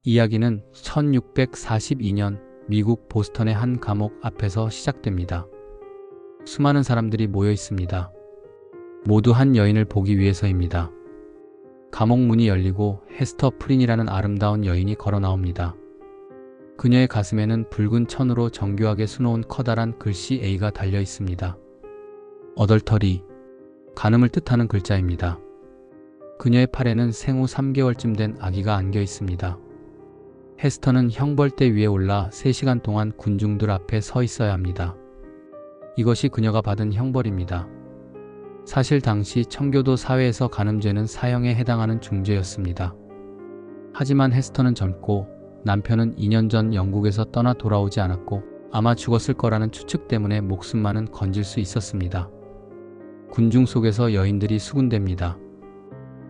이야기는 1642년 미국 보스턴의 한 감옥 앞에서 시작됩니다. 수많은 사람들이 모여 있습니다. 모두 한 여인을 보기 위해서입니다. 감옥 문이 열리고 헤스터 프린이라는 아름다운 여인이 걸어 나옵니다. 그녀의 가슴에는 붉은 천으로 정교하게 수놓은 커다란 글씨 A가 달려 있습니다. 어덜터리, 간음을 뜻하는 글자입니다. 그녀의 팔에는 생후 3개월쯤 된 아기가 안겨 있습니다. 헤스터는 형벌대 위에 올라 3시간 동안 군중들 앞에 서 있어야 합니다. 이것이 그녀가 받은 형벌입니다. 사실 당시 청교도 사회에서 간음죄는 사형에 해당하는 중죄였습니다. 하지만 헤스터는 젊고 남편은 2년 전 영국에서 떠나 돌아오지 않았고 아마 죽었을 거라는 추측 때문에 목숨만은 건질 수 있었습니다. 군중 속에서 여인들이 수군댑니다.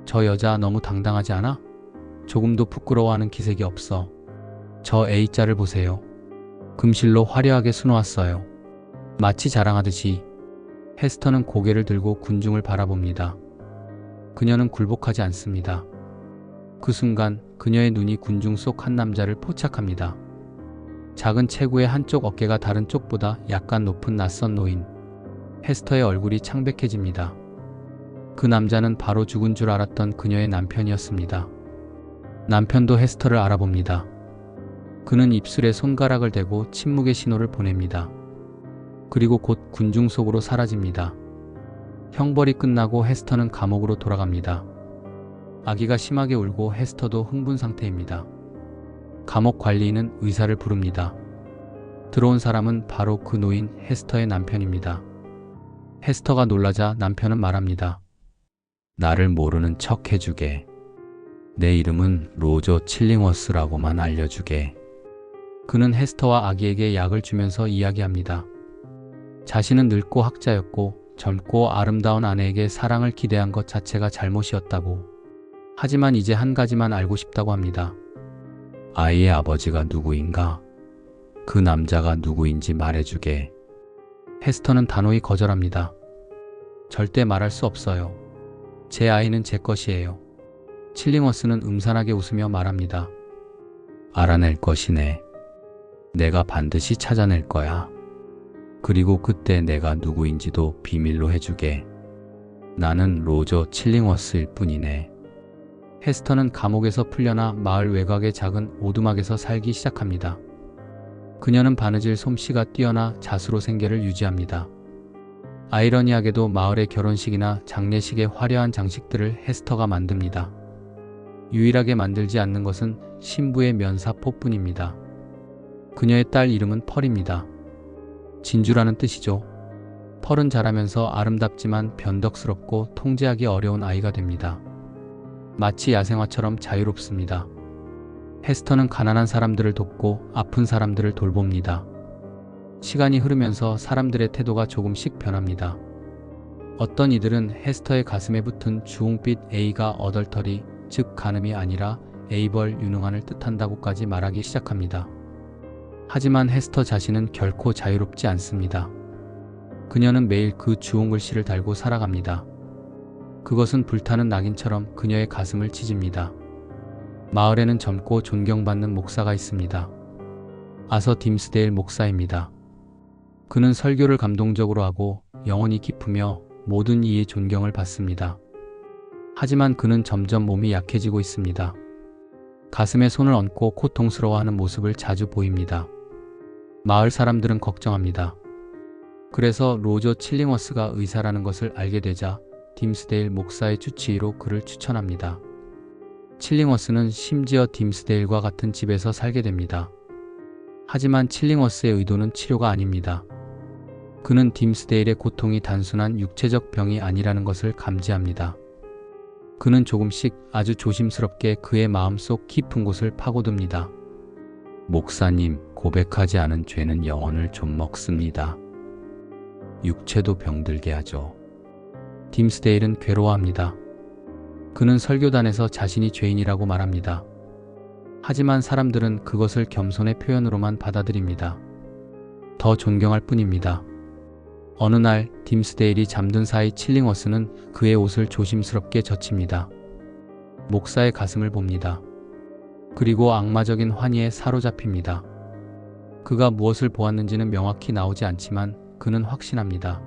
저 여자 너무 당당하지 않아? 조금도 부끄러워하는 기색이 없어. 저 A자를 보세요. 금실로 화려하게 수놓았어요. 마치 자랑하듯이. 헤스터는 고개를 들고 군중을 바라봅니다. 그녀는 굴복하지 않습니다. 그 순간 그녀의 눈이 군중 속 한 남자를 포착합니다. 작은 체구의 한쪽 어깨가 다른 쪽보다 약간 높은 낯선 노인. 헤스터의 얼굴이 창백해집니다. 그 남자는 바로 죽은 줄 알았던 그녀의 남편이었습니다. 남편도 헤스터를 알아봅니다. 그는 입술에 손가락을 대고 침묵의 신호를 보냅니다. 그리고 곧 군중 속으로 사라집니다. 형벌이 끝나고 헤스터는 감옥으로 돌아갑니다. 아기가 심하게 울고 헤스터도 흥분 상태입니다. 감옥 관리인은 의사를 부릅니다. 들어온 사람은 바로 그 노인 헤스터의 남편입니다. 헤스터가 놀라자 남편은 말합니다. 나를 모르는 척 해주게. 내 이름은 로저 칠링워스라고만 알려주게. 그는 헤스터와 아기에게 약을 주면서 이야기합니다. 자신은 늙고 학자였고 젊고 아름다운 아내에게 사랑을 기대한 것 자체가 잘못이었다고. 하지만 이제 한 가지만 알고 싶다고 합니다. 아이의 아버지가 누구인가? 그 남자가 누구인지 말해주게. 헤스터는 단호히 거절합니다. 절대 말할 수 없어요. 제 아이는 제 것이에요. 칠링워스는 음산하게 웃으며 말합니다. 알아낼 것이네. 내가 반드시 찾아낼 거야. 그리고 그때 내가 누구인지도 비밀로 해주게. 나는 로저 칠링워스일 뿐이네. 헤스터는 감옥에서 풀려나 마을 외곽의 작은 오두막에서 살기 시작합니다. 그녀는 바느질 솜씨가 뛰어나 자수로 생계를 유지합니다. 아이러니하게도 마을의 결혼식이나 장례식의 화려한 장식들을 헤스터가 만듭니다. 유일하게 만들지 않는 것은 신부의 면사포뿐입니다. 그녀의 딸 이름은 펄입니다. 진주라는 뜻이죠. 펄은 자라면서 아름답지만 변덕스럽고 통제하기 어려운 아이가 됩니다. 마치 야생화처럼 자유롭습니다. 헤스터는 가난한 사람들을 돕고 아픈 사람들을 돌봅니다. 시간이 흐르면서 사람들의 태도가 조금씩 변합니다. 어떤 이들은 헤스터의 가슴에 붙은 주홍빛 A가 어덜터리, 즉 간음이 아니라 에이벌 유능한을 뜻한다고까지 말하기 시작합니다. 하지만 헤스터 자신은 결코 자유롭지 않습니다. 그녀는 매일 그 주홍 글씨를 달고 살아갑니다. 그것은 불타는 낙인처럼 그녀의 가슴을 찢습니다. 마을에는 젊고 존경받는 목사가 있습니다. 아서 딤스데일 목사입니다. 그는 설교를 감동적으로 하고 영혼이 깊으며 모든 이의 존경을 받습니다. 하지만 그는 점점 몸이 약해지고 있습니다. 가슴에 손을 얹고 고통스러워하는 모습을 자주 보입니다. 마을 사람들은 걱정합니다. 그래서 로저 칠링워스가 의사라는 것을 알게 되자 딤스데일 목사의 주치의로 그를 추천합니다. 칠링워스는 심지어 딤스데일과 같은 집에서 살게 됩니다. 하지만 칠링워스의 의도는 치료가 아닙니다. 그는 딤스데일의 고통이 단순한 육체적 병이 아니라는 것을 감지합니다. 그는 조금씩 아주 조심스럽게 그의 마음속 깊은 곳을 파고듭니다. 목사님, 고백하지 않은 죄는 영혼을 좀먹습니다. 육체도 병들게 하죠. 딤스데일은 괴로워합니다. 그는 설교단에서 자신이 죄인이라고 말합니다. 하지만 사람들은 그것을 겸손의 표현으로만 받아들입니다. 더 존경할 뿐입니다. 어느 날 딤스데일이 잠든 사이 칠링워스는 그의 옷을 조심스럽게 젖힙니다. 목사의 가슴을 봅니다. 그리고 악마적인 환희에 사로잡힙니다. 그가 무엇을 보았는지는 명확히 나오지 않지만 그는 확신합니다.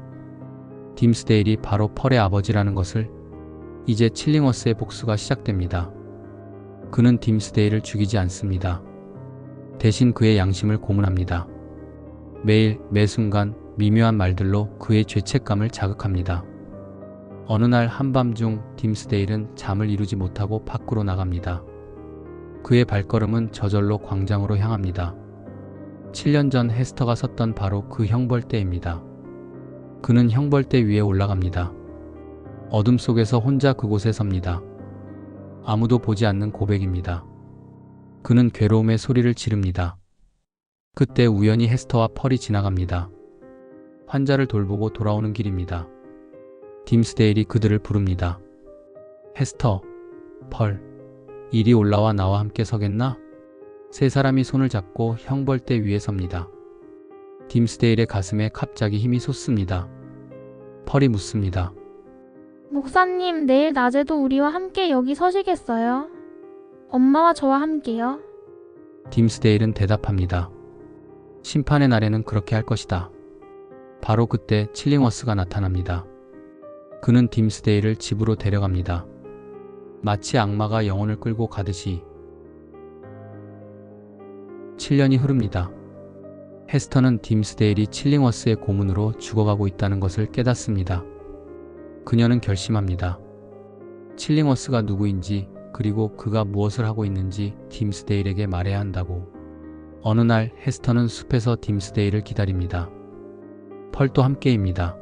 딤스데일이 바로 펄의 아버지라는 것을. 이제 칠링워스의 복수가 시작됩니다. 그는 딤스데일을 죽이지 않습니다. 대신 그의 양심을 고문합니다. 매일 매 순간 미묘한 말들로 그의 죄책감을 자극합니다. 어느 날 한밤중 딤스데일은 잠을 이루지 못하고 밖으로 나갑니다. 그의 발걸음은 저절로 광장으로 향합니다. 7년 전 헤스터가 섰던 바로 그 형벌대입니다. 그는 형벌대 위에 올라갑니다. 어둠 속에서 혼자 그곳에 섭니다. 아무도 보지 않는 고백입니다. 그는 괴로움의 소리를 지릅니다. 그때 우연히 헤스터와 펄이 지나갑니다. 환자를 돌보고 돌아오는 길입니다. 딤스데일이 그들을 부릅니다. 헤스터, 펄, 이리 올라와 나와 함께 서겠나? 세 사람이 손을 잡고 형벌대 위에 섭니다. 딤스데일의 가슴에 갑자기 힘이 솟습니다. 펄이 묻습니다. 목사님, 내일 낮에도 우리와 함께 여기 서시겠어요? 엄마와 저와 함께요. 딤스데일은 대답합니다. 심판의 날에는 그렇게 할 것이다. 바로 그때 칠링워스가 나타납니다. 그는 딤스데일을 집으로 데려갑니다. 마치 악마가 영혼을 끌고 가듯이. 7년이 흐릅니다. 헤스터는 딤스데일이 칠링워스의 고문으로 죽어가고 있다는 것을 깨닫습니다. 그녀는 결심합니다. 칠링워스가 누구인지 그리고 그가 무엇을 하고 있는지 딤스데일에게 말해야 한다고. 어느 날 헤스터는 숲에서 딤스데일을 기다립니다. 펄도 함께입니다.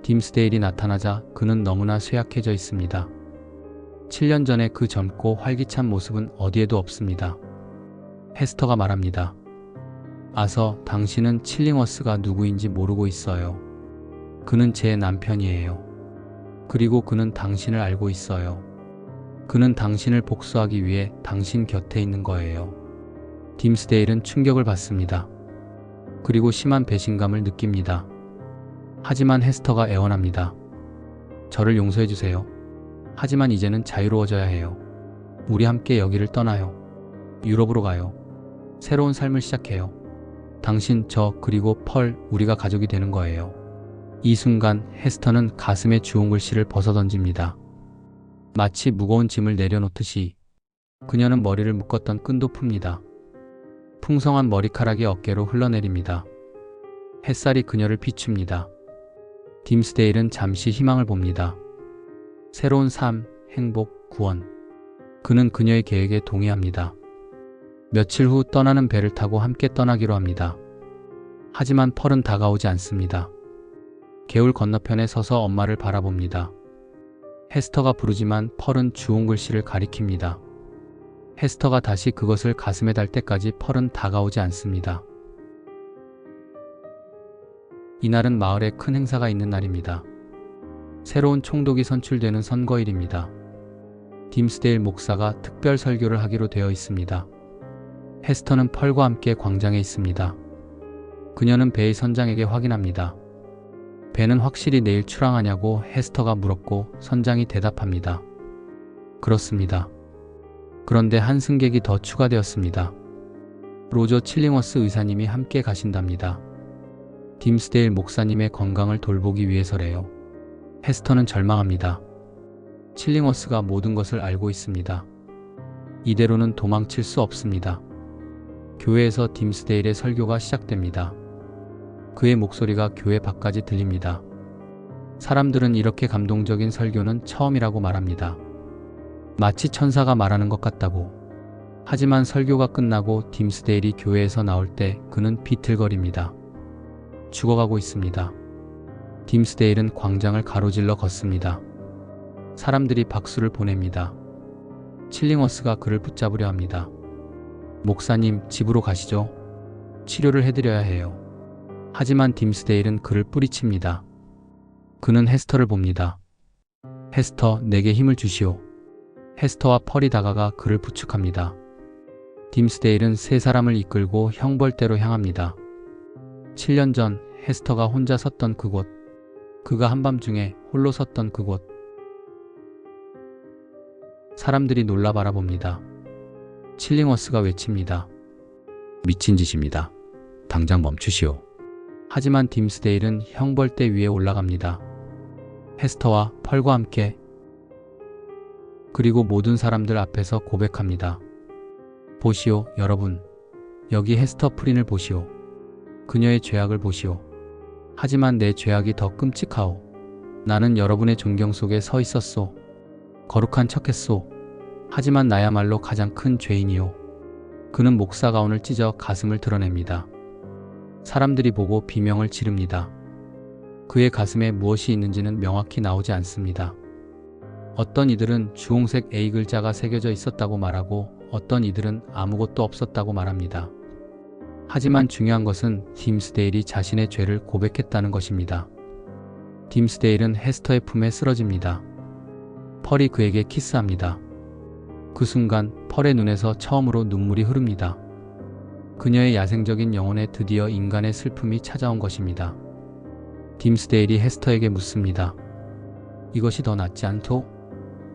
딤스데일이 나타나자 그는 너무나 쇠약해져 있습니다. 7년 전에 그 젊고 활기찬 모습은 어디에도 없습니다. 헤스터가 말합니다. 아서 당신은 칠링워스가 누구인지 모르고 있어요. 그는 제 남편이에요. 그리고 그는 당신을 알고 있어요. 그는 당신을 복수하기 위해 당신 곁에 있는 거예요. 딤스데일은 충격을 받습니다. 그리고 심한 배신감을 느낍니다. 하지만 헤스터가 애원합니다. 저를 용서해 주세요. 하지만 이제는 자유로워져야 해요. 우리 함께 여기를 떠나요. 유럽으로 가요. 새로운 삶을 시작해요. 당신, 저, 그리고 펄, 우리가 가족이 되는 거예요. 이 순간 헤스터는 가슴에 주운 글씨를 벗어던집니다. 마치 무거운 짐을 내려놓듯이. 그녀는 머리를 묶었던 끈도 풉니다. 풍성한 머리카락이 어깨로 흘러내립니다. 햇살이 그녀를 비춥니다. 딤스데일은 잠시 희망을 봅니다. 새로운 삶, 행복, 구원. 그는 그녀의 계획에 동의합니다. 며칠 후 떠나는 배를 타고 함께 떠나기로 합니다. 하지만 펄은 다가오지 않습니다. 개울 건너편에 서서 엄마를 바라봅니다. 헤스터가 부르지만 펄은 주운 글씨를 가리킵니다. 헤스터가 다시 그것을 가슴에 달 때까지 펄은 다가오지 않습니다. 이날은 마을에 큰 행사가 있는 날입니다. 새로운 총독이 선출되는 선거일입니다. 딤스데일 목사가 특별 설교를 하기로 되어 있습니다. 헤스터는 펄과 함께 광장에 있습니다. 그녀는 베이 선장에게 확인합니다. 배는 확실히 내일 출항하냐고 헤스터가 물었고 선장이 대답합니다. 그렇습니다. 그런데 한 승객이 더 추가되었습니다. 로저 칠링워스 의사님이 함께 가신답니다. 딤스데일 목사님의 건강을 돌보기 위해서래요. 헤스터는 절망합니다. 칠링워스가 모든 것을 알고 있습니다. 이대로는 도망칠 수 없습니다. 교회에서 딤스데일의 설교가 시작됩니다. 그의 목소리가 교회 밖까지 들립니다. 사람들은 이렇게 감동적인 설교는 처음이라고 말합니다. 마치 천사가 말하는 것 같다고. 하지만 설교가 끝나고 딤스데일이 교회에서 나올 때 그는 비틀거립니다. 죽어가고 있습니다. 딤스데일은 광장을 가로질러 걷습니다. 사람들이 박수를 보냅니다. 칠링워스가 그를 붙잡으려 합니다. 목사님, 집으로 가시죠. 치료를 해드려야 해요. 하지만 딤스데일은 그를 뿌리칩니다. 그는 헤스터를 봅니다. 헤스터, 내게 힘을 주시오. 헤스터와 펄이 다가가 그를 부축합니다. 딤스데일은 세 사람을 이끌고 형벌대로 향합니다. 7년 전 헤스터가 혼자 섰던 그곳, 그가 한밤중에 홀로 섰던 그곳. 사람들이 놀라 바라봅니다. 칠링워스가 외칩니다. 미친 짓입니다. 당장 멈추시오. 하지만 딤스데일은 형벌대 위에 올라갑니다. 헤스터와 펄과 함께, 그리고 모든 사람들 앞에서 고백합니다. 보시오, 여러분. 여기 헤스터 프린을 보시오. 그녀의 죄악을 보시오. 하지만 내 죄악이 더 끔찍하오. 나는 여러분의 존경 속에 서 있었소. 거룩한 척했소. 하지만 나야말로 가장 큰 죄인이오. 그는 목사 가운을 찢어 가슴을 드러냅니다. 사람들이 보고 비명을 지릅니다. 그의 가슴에 무엇이 있는지는 명확히 나오지 않습니다. 어떤 이들은 주홍색 A 글자가 새겨져 있었다고 말하고 어떤 이들은 아무것도 없었다고 말합니다. 하지만 중요한 것은 딤스데일이 자신의 죄를 고백했다는 것입니다. 딤스데일은 헤스터의 품에 쓰러집니다. 펄이 그에게 키스합니다. 그 순간 펄의 눈에서 처음으로 눈물이 흐릅니다. 그녀의 야생적인 영혼에 드디어 인간의 슬픔이 찾아온 것입니다. 딤스데일이 헤스터에게 묻습니다. 이것이 더 낫지 않소?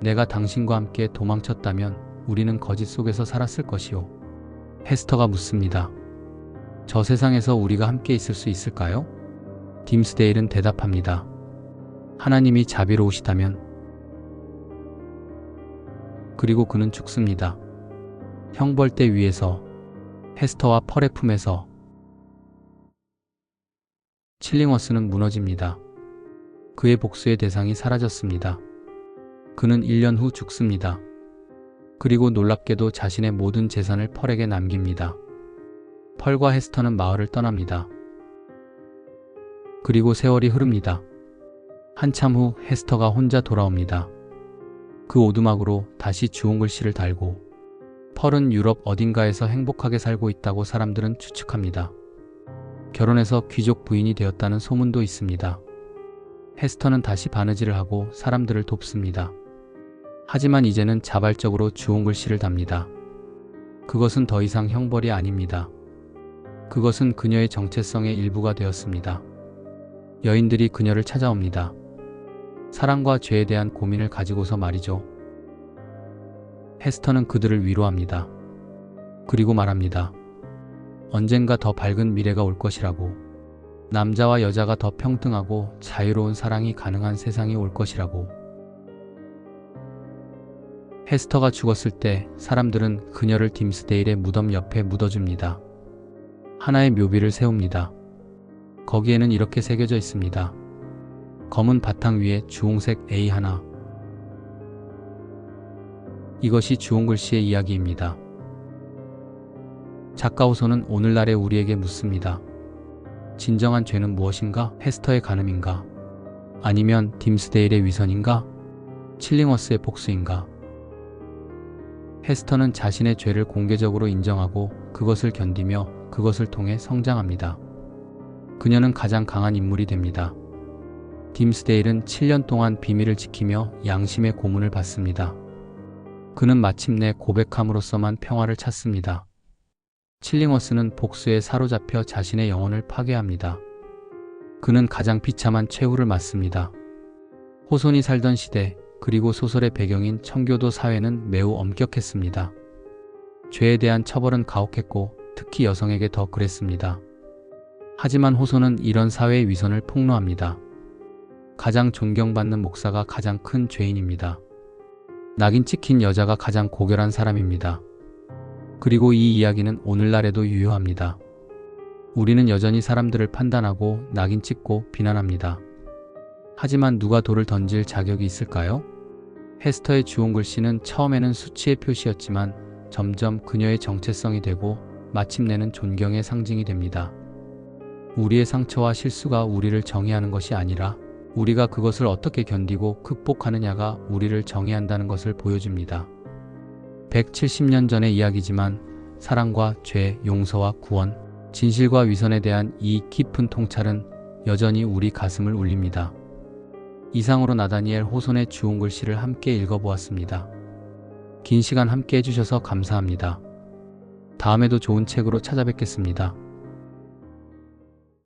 내가 당신과 함께 도망쳤다면 우리는 거짓 속에서 살았을 것이오. 헤스터가 묻습니다. 저 세상에서 우리가 함께 있을 수 있을까요? 딤스데일은 대답합니다. 하나님이 자비로우시다면. 그리고 그는 죽습니다. 형벌대 위에서, 헤스터와 펄의 품에서. 칠링워스는 무너집니다. 그의 복수의 대상이 사라졌습니다. 그는 1년 후 죽습니다. 그리고 놀랍게도 자신의 모든 재산을 펄에게 남깁니다. 펄과 헤스터는 마을을 떠납니다. 그리고 세월이 흐릅니다. 한참 후 헤스터가 혼자 돌아옵니다. 그 오두막으로 다시 주홍글씨를 달고, 펄은 유럽 어딘가에서 행복하게 살고 있다고 사람들은 추측합니다. 결혼해서 귀족 부인이 되었다는 소문도 있습니다. 헤스터는 다시 바느질을 하고 사람들을 돕습니다. 하지만 이제는 자발적으로 주홍글씨를 답니다. 그것은 더 이상 형벌이 아닙니다. 그것은 그녀의 정체성의 일부가 되었습니다. 여인들이 그녀를 찾아옵니다. 사랑과 죄에 대한 고민을 가지고서 말이죠. 헤스터는 그들을 위로합니다. 그리고 말합니다. 언젠가 더 밝은 미래가 올 것이라고. 남자와 여자가 더 평등하고 자유로운 사랑이 가능한 세상이 올 것이라고. 헤스터가 죽었을 때 사람들은 그녀를 딤스데일의 무덤 옆에 묻어줍니다. 하나의 묘비를 세웁니다. 거기에는 이렇게 새겨져 있습니다. 검은 바탕 위에 주홍색 A 하나. 이것이 주홍글씨의 이야기입니다. 작가 호소는 오늘날의 우리에게 묻습니다. 진정한 죄는 무엇인가? 헤스터의 간음인가? 아니면 딤스데일의 위선인가? 칠링워스의 복수인가? 헤스터는 자신의 죄를 공개적으로 인정하고 그것을 견디며 그것을 통해 성장합니다. 그녀는 가장 강한 인물이 됩니다. 딤스데일은 7년 동안 비밀을 지키며 양심의 고문을 받습니다. 그는 마침내 고백함으로써만 평화를 찾습니다. 칠링워스는 복수에 사로잡혀 자신의 영혼을 파괴합니다. 그는 가장 비참한 최후를 맞습니다. 호손이 살던 시대, 그리고 소설의 배경인 청교도 사회는 매우 엄격했습니다. 죄에 대한 처벌은 가혹했고 특히 여성에게 더 그랬습니다. 하지만 호소는 이런 사회의 위선을 폭로합니다. 가장 존경받는 목사가 가장 큰 죄인입니다. 낙인 찍힌 여자가 가장 고결한 사람입니다. 그리고 이 이야기는 오늘날에도 유효합니다. 우리는 여전히 사람들을 판단하고 낙인 찍고 비난합니다. 하지만 누가 돌을 던질 자격이 있을까요? 헤스터의 주홍글씨는 처음에는 수치의 표시였지만 점점 그녀의 정체성이 되고 마침내는 존경의 상징이 됩니다. 우리의 상처와 실수가 우리를 정의하는 것이 아니라 우리가 그것을 어떻게 견디고 극복하느냐가 우리를 정의한다는 것을 보여줍니다. 170년 전의 이야기지만 사랑과 죄, 용서와 구원, 진실과 위선에 대한 이 깊은 통찰은 여전히 우리 가슴을 울립니다. 이상으로 나다니엘 호손의 주홍글씨를 함께 읽어보았습니다. 긴 시간 함께 해주셔서 감사합니다. 다음에도 좋은 책으로 찾아뵙겠습니다.